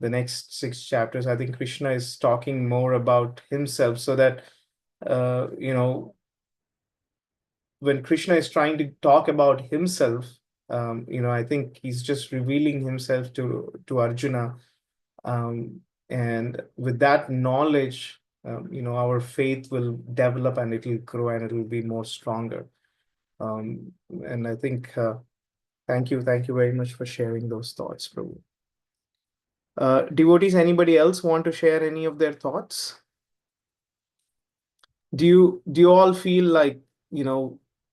the next six chapters, I think Krishna is talking more about himself, so that when Krishna is trying to talk about himself, I think he's just revealing himself to Arjuna. And with that knowledge, our faith will develop and it will grow and it will be more stronger. And I think, thank you very much for sharing those thoughts, Prabhu. Devotees, anybody else want to share any of their thoughts? Do you all feel like,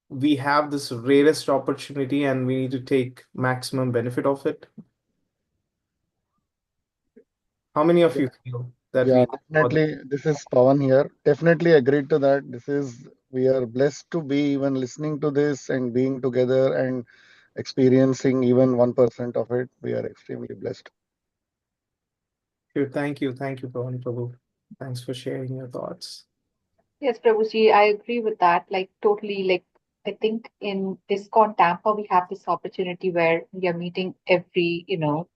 we have this rarest opportunity and we need to take maximum benefit of it? How many of you feel that Yeah, definitely. This is Pawan here. Definitely agreed to that. We are blessed to be even listening to this and being together and experiencing even 1% of it. We are extremely blessed. Sure, thank you, Pawan Prabhu. Thanks for sharing your thoughts. Yes, Prabhuji, I agree with that. Like totally, like I think in ISKCON Tampa we have this opportunity where we are meeting every,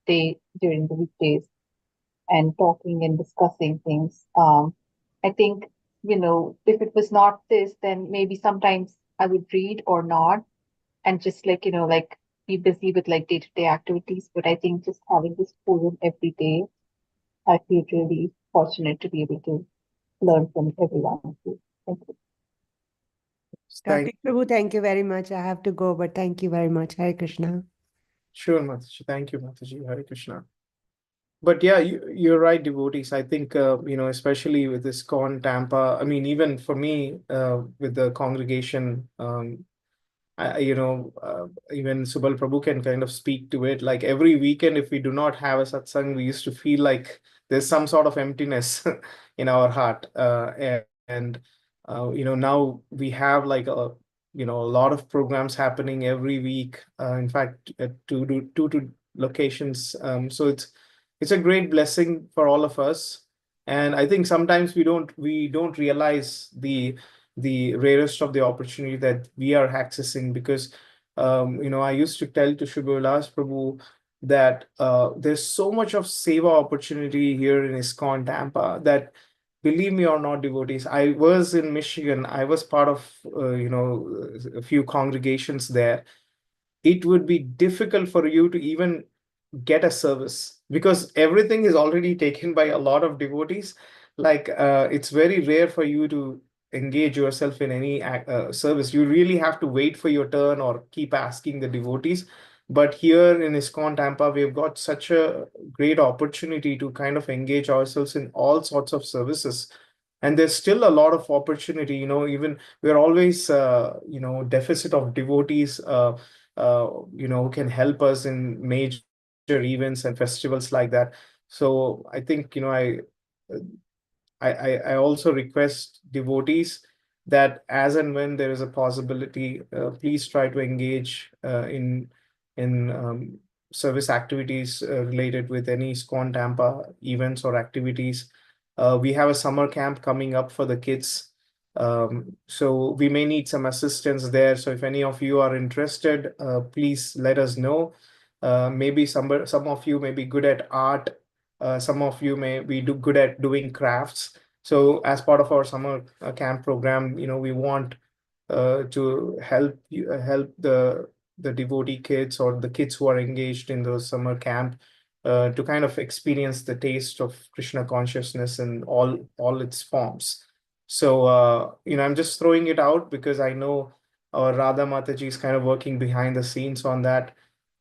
day during the weekdays and talking and discussing things. I think, if it was not this, then maybe sometimes I would read or not and just like be busy with like day-to-day activities. But I think just having this forum every day, I feel really fortunate to be able to learn from everyone. Thank you. Thank Kartik Prabhu, thank you very much. I have to go, but thank you very much. Hare Krishna. Sure, Mataji. Thank you, Mataji. Hare Krishna. But yeah, you're right, devotees. I think, especially with this ISKCON Tampa, I mean, even for me, with the congregation, even Subal Prabhu can kind of speak to it. Like every weekend, if we do not have a satsang, we used to feel like there's some sort of emptiness in our heart. And now we have like a lot of programs happening every week. In fact, at two locations. So it's a great blessing for all of us. And I think sometimes we don't realize the rarest of the opportunity that we are accessing, because I used to tell to Shubhavilas Prabhu that there's so much of seva opportunity here in ISKCON Tampa that, believe me or not, devotees, I was in Michigan. I was part of a few congregations there. It would be difficult for you to even get a service because everything is already taken by a lot of devotees. Like it's very rare for you to engage yourself in any service. You really have to wait for your turn or keep asking the devotees. But here in ISKCON Tampa, we've got such a great opportunity to kind of engage ourselves in all sorts of services. And there's still a lot of opportunity, even we're always, deficit of devotees, who can help us in major events and festivals like that. So I think, I also request devotees that as and when there is a possibility, please try to engage in service activities related with any ISKCON Tampa events or activities. We have a summer camp coming up for the kids. So we may need some assistance there. So if any of you are interested, please let us know. Maybe some of you may be good at art. Some of you may be good at doing crafts. So as part of our summer camp program, we want to help the devotee kids or the kids who are engaged in those summer camp to kind of experience the taste of Krishna consciousness in all its forms. So I'm just throwing it out because I know our Radha Mataji is kind of working behind the scenes on that.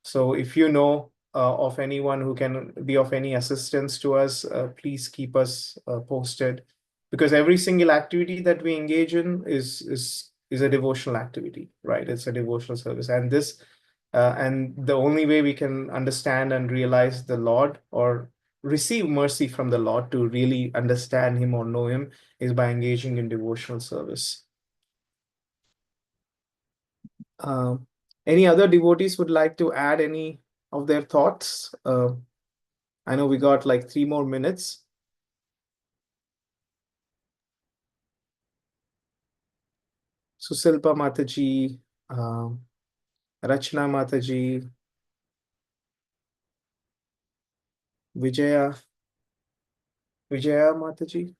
So if you know of anyone who can be of any assistance to us, please keep us posted, because every single activity that we engage in is a devotional activity, right? It's a devotional service, and the only way we can understand and realize the Lord or receive mercy from the Lord to really understand Him or know Him is by engaging in devotional service. Any other devotees would like to add any of their thoughts? I know we got like 3 more minutes. Susilpa Mataji, Rachna Mataji, Vijaya Mataji.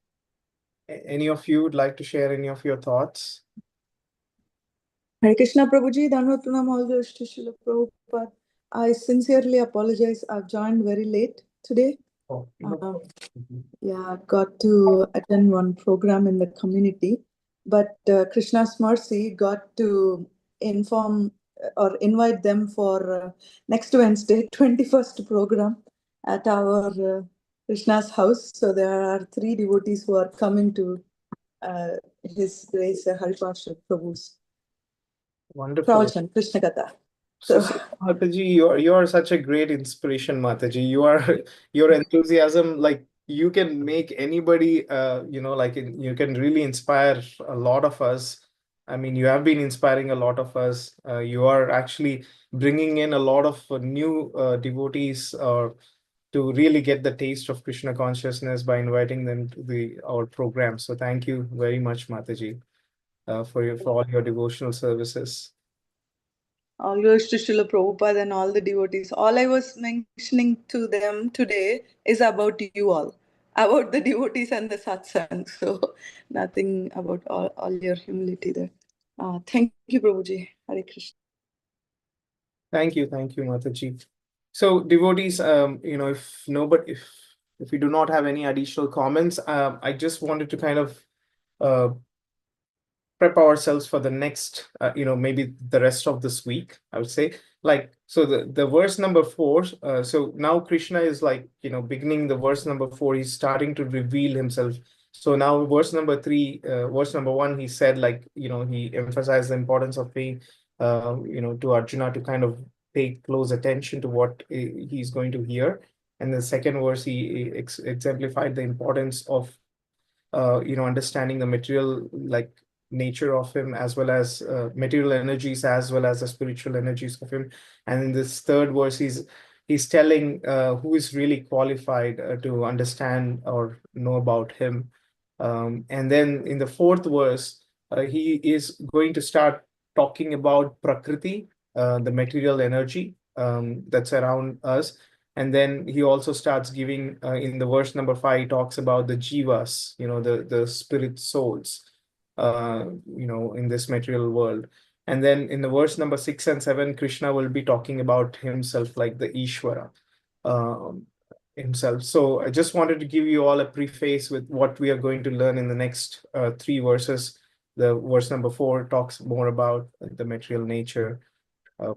Any of you would like to share any of your thoughts? Hare Krishna Prabhuji, Dhanvat Pranam, all goes to Srila Prabhupada. I sincerely apologize. I've joined very late today. Oh, no. Yeah, I've got to attend one program in the community, but Krishna's mercy got to inform or invite them for next Wednesday, 21st program at our Krishna's house. So there are 3 devotees who are coming to His Grace Hariparshad Prabhu's Wonderful. Pravachan, Krishna Katha. So, Mataji, you're such a great inspiration, Mataji. Your enthusiasm, like you can make anybody, you can really inspire a lot of us. I mean, you have been inspiring a lot of us. You are actually bringing in a lot of new devotees to really get the taste of Krishna consciousness by inviting them to our program. So thank you very much, Mataji, for all your devotional services. All goes to Srila Prabhupada and all the devotees. All I was mentioning to them today is about you all, about the devotees and the satsang. So nothing about all your humility there. Thank you, Prabhuji. Hare Krishna. Thank you, Mataji. So devotees, if we do not have any additional comments, I just wanted to kind of prep ourselves for the next, maybe the rest of this week, I would say. Like, so the verse number 4, so now Krishna is like, beginning the verse number 4, he's starting to reveal himself. So now verse number 3, verse number 1, he said, like, he emphasized the importance of paying, to Arjuna to kind of pay close attention to what he's going to hear. And the second verse, he exemplified the importance of understanding the material like nature of him, as well as material energies, as well as the spiritual energies of him. And in this third verse, he's telling who is really qualified to understand or know about him. And then in the fourth verse, he is going to start talking about Prakriti, the material energy that's around us. And then he also starts giving, in the verse number 5, he talks about the jivas, the spirit souls, in this material world. And then in the verse number 6 and 7, Krishna will be talking about himself, like the Ishvara himself. So I just wanted to give you all a preface with what we are going to learn in the next 3 verses. The verse number 4 talks more about the material nature,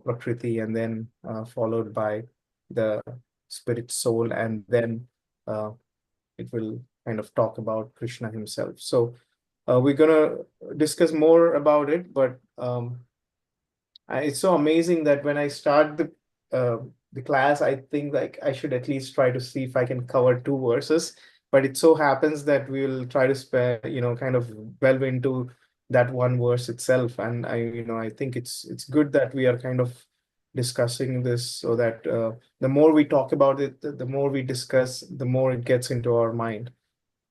Prakriti, and then followed by the spirit soul, and then it will kind of talk about Krishna himself. So we're gonna discuss more about it, but it's so amazing that when I start the class, I think like I should at least try to see if I can cover 2 verses. But it so happens that we'll try to spare, kind of delve into that one verse itself. And I think it's good that we are kind of discussing this, so that the more we talk about it, the more we discuss, the more it gets into our mind,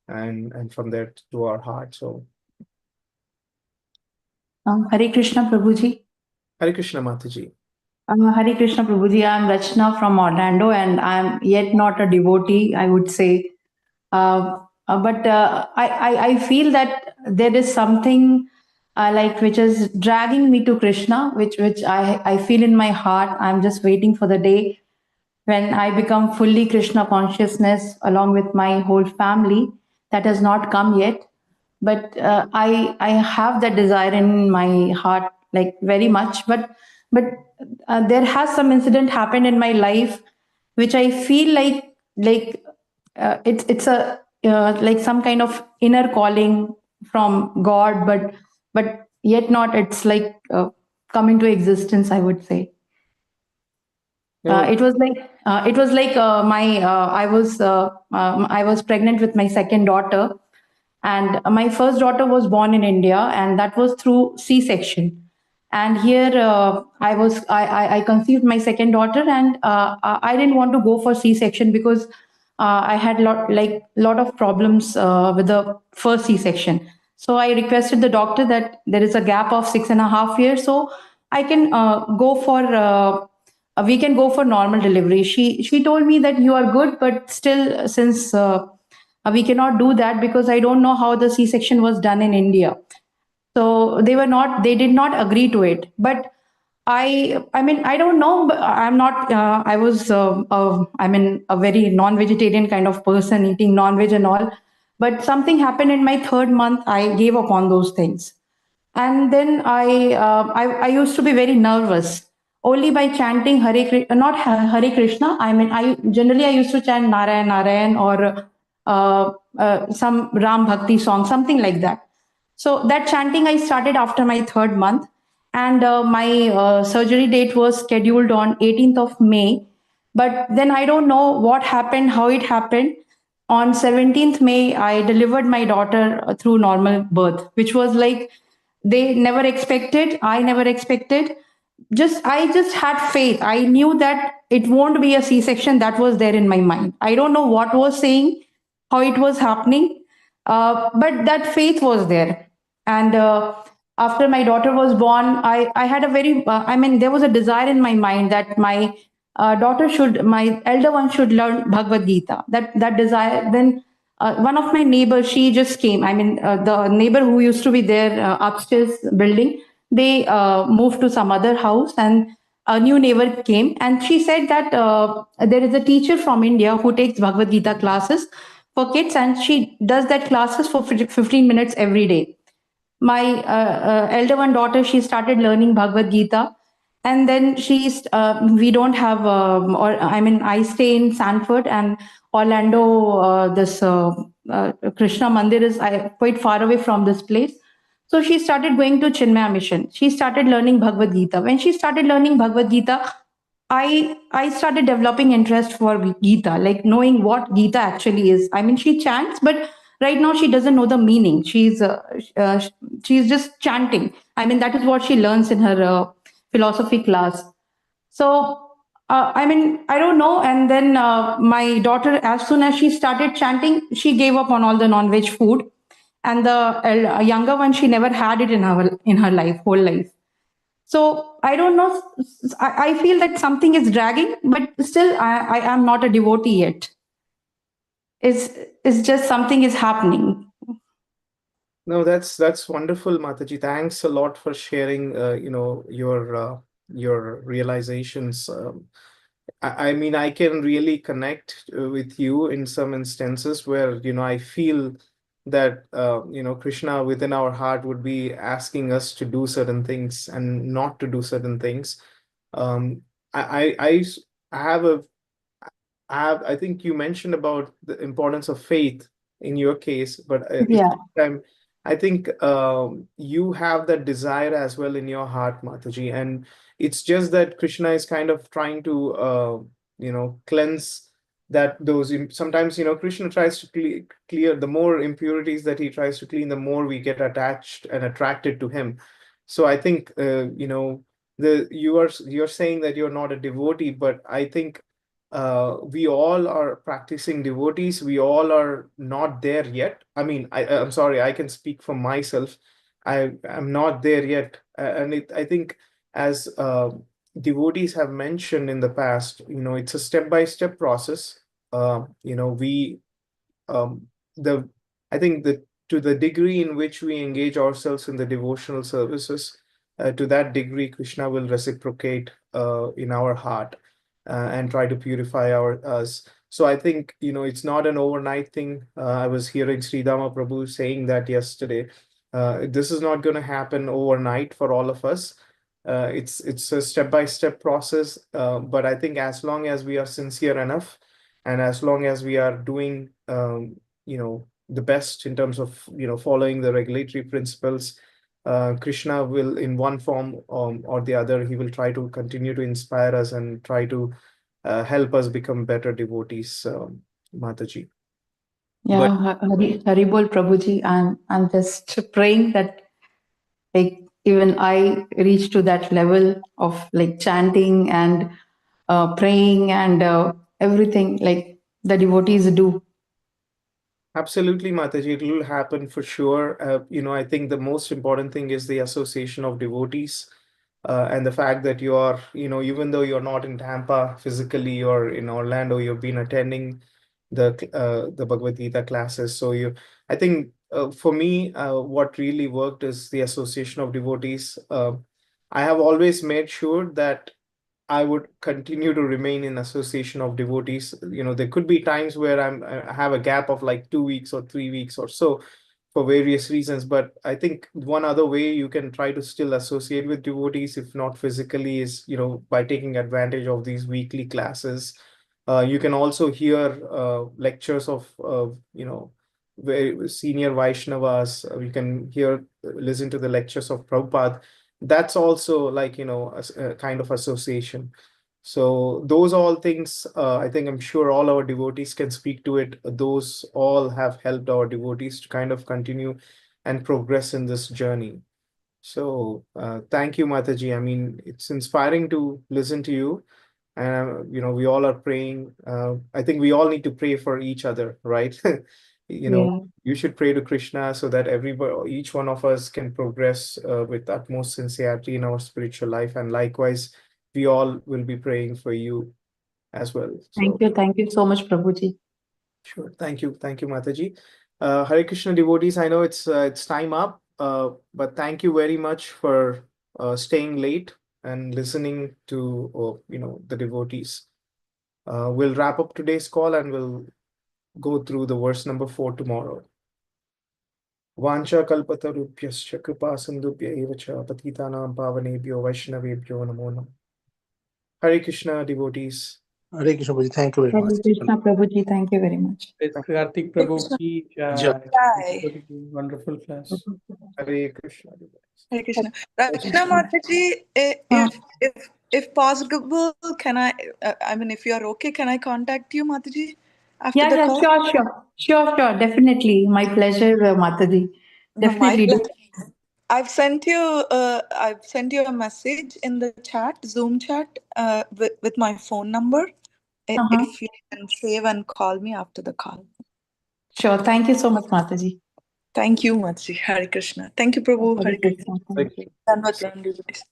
and from there to our heart. So Hare Krishna Prabhuji. Hare Krishna Mataji. Hare Krishna Prabhuji. I'm Rachna from Orlando, and I'm yet not a devotee, I would say. But I feel that there is something which is dragging me to Krishna, which I feel in my heart. I'm just waiting for the day when I become fully Krishna consciousness along with my whole family. That has not come yet, but I have that desire in my heart, like very much. But there has some incident happened in my life, which I feel it's a like some kind of inner calling from God, but yet not. It's like come into existence, I would say. It was like I was pregnant with my second daughter, and my first daughter was born in India, and that was through C-section. And here I conceived my second daughter, and I didn't want to go for C-section because I had lot of problems with the first C-section. So I requested the doctor that there is a gap of 6.5 years, so I can go for. We can go for normal delivery. She told me that you are good, but still, since we cannot do that because I don't know how the C-section was done in India. So they did not agree to it. But I mean, I don't know. But I'm not. I was, a very non-vegetarian kind of person, eating non-veg and all. But something happened in my third month. I gave up on those things, and then I used to be very nervous. Only by chanting not Hare Krishna. I mean, I used to chant Narayan Narayan, or some Ram Bhakti song, something like that. So that chanting I started after my third month, and my surgery date was scheduled on 18th of May. But then I don't know what happened, how it happened. On 17th May, I delivered my daughter through normal birth, which was like they never expected. I never expected. I just had faith. I knew that it won't be a C-section. That was there in my mind. I don't know what was saying, how it was happening, but that faith was there. And after my daughter was born, I had a very, there was a desire in my mind that my elder one should learn Bhagavad Gita. That desire. Then one of my neighbors, she just came. The neighbor who used to be there upstairs building, they moved to some other house, and a new neighbor came, and she said that there is a teacher from India who takes Bhagavad Gita classes for kids, and she does that classes for 15 minutes every day. My elder one daughter, she started learning Bhagavad Gita, and then we don't have, I stay in Sanford, and Orlando, this Krishna Mandir is quite far away from this place. So she started going to Chinmaya Mission. She started learning Bhagavad Gita. When she started learning Bhagavad Gita, I started developing interest for Gita, like knowing what Gita actually is. I mean, she chants, but right now she doesn't know the meaning. Uh, she's just chanting. I mean, that is what she learns in her philosophy class. So I mean, I don't know. And then my daughter, as soon as she started chanting, she gave up on all the non-veg food. And the younger one, she never had it in her life, whole life. So I don't know. I feel that something is dragging, but still, I am not a devotee yet. It's just something is happening. No, that's wonderful, Mataji. Thanks a lot for sharing, your realizations. I mean, I can really connect with you in some instances where, I feel that, Krishna within our heart would be asking us to do certain things and not to do certain things. Um, I have a I think you mentioned about the importance of faith in your case, but at the Yeah. same time, I think you have that desire as well in your heart, Mataji, and it's just that Krishna is kind of trying to, cleanse sometimes, Krishna tries to clear the more impurities that he tries to clean, the more we get attached and attracted to him. So I think, you're saying that you're not a devotee, but I think we all are practicing devotees. We all are not there yet. I mean, I'm sorry, I can speak for myself. I'm not there yet. I think as devotees have mentioned in the past, it's a step-by-step process. We the I think that to the degree in which we engage ourselves in the devotional services, to that degree, Krishna will reciprocate in our heart and try to purify us. So I think it's not an overnight thing. I was hearing Sridhama Prabhu saying that yesterday. This is not going to happen overnight for all of us. It's a step-by-step process. But I think as long as we are sincere enough, and as long as we are doing the best in terms of following the regulatory principles, Krishna will, in one form or the other, he will try to continue to inspire us and try to help us become better devotees, Mataji. But Yeah, Haribol Prabhuji, I'm just praying that like even I reach to that level of like chanting and praying and everything like the devotees do. absolutely, Mataji, it will happen for sure. I think the most important thing is the association of devotees. And the fact that you are, even though you're not in Tampa physically or in Orlando, you've been attending the Bhagavad Gita classes. So I think for me, what really worked is the association of devotees. I have always made sure that I would continue to remain in association of devotees. There could be times where I have a gap of like 2 weeks or 3 weeks or so for various reasons. But I think one other way you can try to still associate with devotees, if not physically, is by taking advantage of these weekly classes. You can also hear lectures of very senior Vaishnavas. You can listen to the lectures of Prabhupada. That's also like a kind of association. So those all things, I think I'm sure all our devotees can speak to it. Those all have helped our devotees to kind of continue and progress in this journey. So thank you, Mataji. I mean, it's inspiring to listen to you. And we all are praying. I think we all need to pray for each other, right? Yeah. You should pray to Krishna so that everybody, each one of us can progress with utmost sincerity in our spiritual life. And likewise, we all will be praying for you as well. So Thank you so much, Prabhuji. sure. Thank you, Mataji. Hare Krishna devotees, I know it's time up, but thank you very much for staying late and listening to the devotees. We'll wrap up today's call and we'll go through the verse number 4 tomorrow. Vancha kalpatarubhyascha kripa sindhubhya eva cha patitanam pavanebhyo vaishnavebhyo namo namo. Hare Krishna devotees. Hare Krishna Prabhuji, thank you very Hare much. Krishna Prabhuji, thank you very much. It's Karthik Hare Prabhu Krishna. ki Jai. Jai. wonderful class. Hare Krishna. Hare Krishna. Rachna Mataji, if possible, can I mean, if you are okay, can I contact you, Mataji, after Yeah, the yeah, call? sure, definitely. My pleasure, Mataji. No, my Definitely do. pleasure. I've sent you a message in the chat, Zoom chat, with my phone number. If you can save and call me after the call. Sure. Thank you so much, Mataji. Thank you, Mataji. Hare Krishna. Thank you, Prabhu. Hare Hare Krishna. Krishna. Thank you. Dandavat Pranam, devotees.